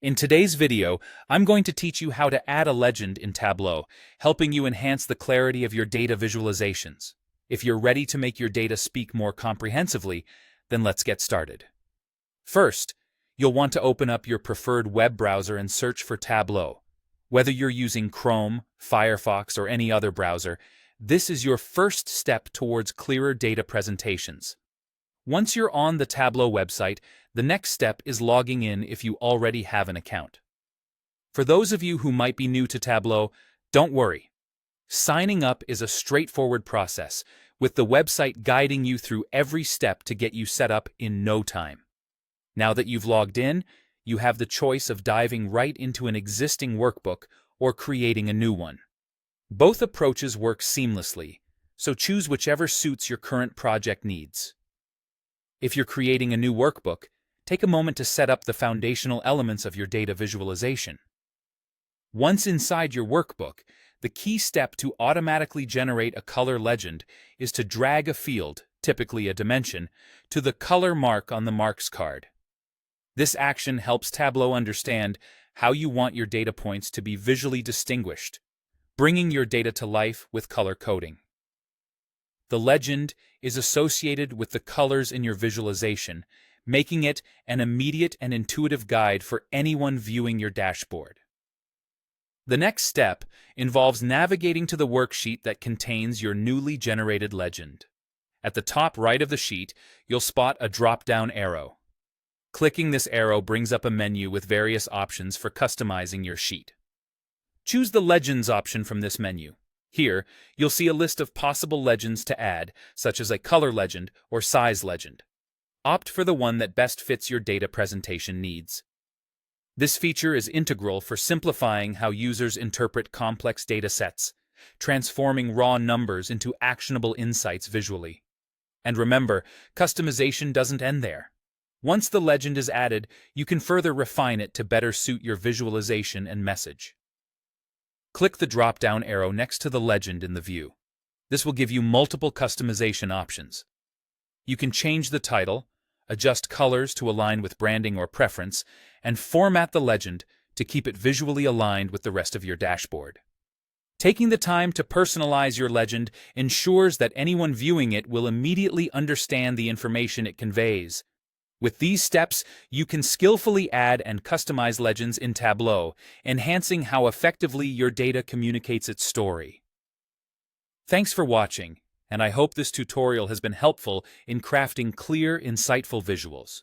In today's video, I'm going to teach you how to add a legend in Tableau, helping you enhance the clarity of your data visualizations. If you're ready to make your data speak more comprehensively, then let's get started. First, you'll want to open up your preferred web browser and search for Tableau. Whether you're using Chrome, Firefox, or any other browser, this is your first step towards clearer data presentations. Once you're on the Tableau website, the next step is logging in if you already have an account. For those of you who might be new to Tableau, don't worry. Signing up is a straightforward process, with the website guiding you through every step to get you set up in no time. Now that you've logged in, you have the choice of diving right into an existing workbook or creating a new one. Both approaches work seamlessly, so choose whichever suits your current project needs. If you're creating a new workbook, take a moment to set up the foundational elements of your data visualization. Once inside your workbook, the key step to automatically generate a color legend is to drag a field, typically a dimension, to the color mark on the marks card. This action helps Tableau understand how you want your data points to be visually distinguished, bringing your data to life with color coding. The legend is associated with the colors in your visualization, making it an immediate and intuitive guide for anyone viewing your dashboard. The next step involves navigating to the worksheet that contains your newly generated legend. At the top right of the sheet, you'll spot a drop-down arrow. Clicking this arrow brings up a menu with various options for customizing your sheet. Choose the Legends option from this menu. Here, you'll see a list of possible legends to add, such as a color legend or size legend. Opt for the one that best fits your data presentation needs. This feature is integral for simplifying how users interpret complex data sets, transforming raw numbers into actionable insights visually. And remember, customization doesn't end there. Once the legend is added, you can further refine it to better suit your visualization and message. Click the drop-down arrow next to the legend in the view. This will give you multiple customization options. You can change the title, adjust colors to align with branding or preference, and format the legend to keep it visually aligned with the rest of your dashboard. Taking the time to personalize your legend ensures that anyone viewing it will immediately understand the information it conveys. With these steps, you can skillfully add and customize legends in Tableau, enhancing how effectively your data communicates its story. Thanks for watching, and I hope this tutorial has been helpful in crafting clear, insightful visuals.